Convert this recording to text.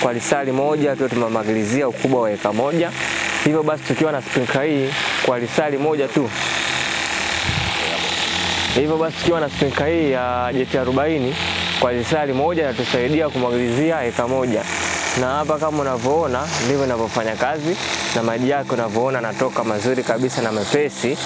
kwa lisali moja tu tumemagilizia ukubwa wa eka moja. Hivyo basi tukiwa na sprinkler hii kwa lisali moja tu. Hivyo basi tukiwa na sprinkler hii ya jeti 40 kwa lisali moja inatusaidia kumwagilizia eka moja. Na hapa kama unavyoona ndivyo ninavyofanya kazi, na maji yake unavyoona yanatoka mazuri kabisa na mepesi.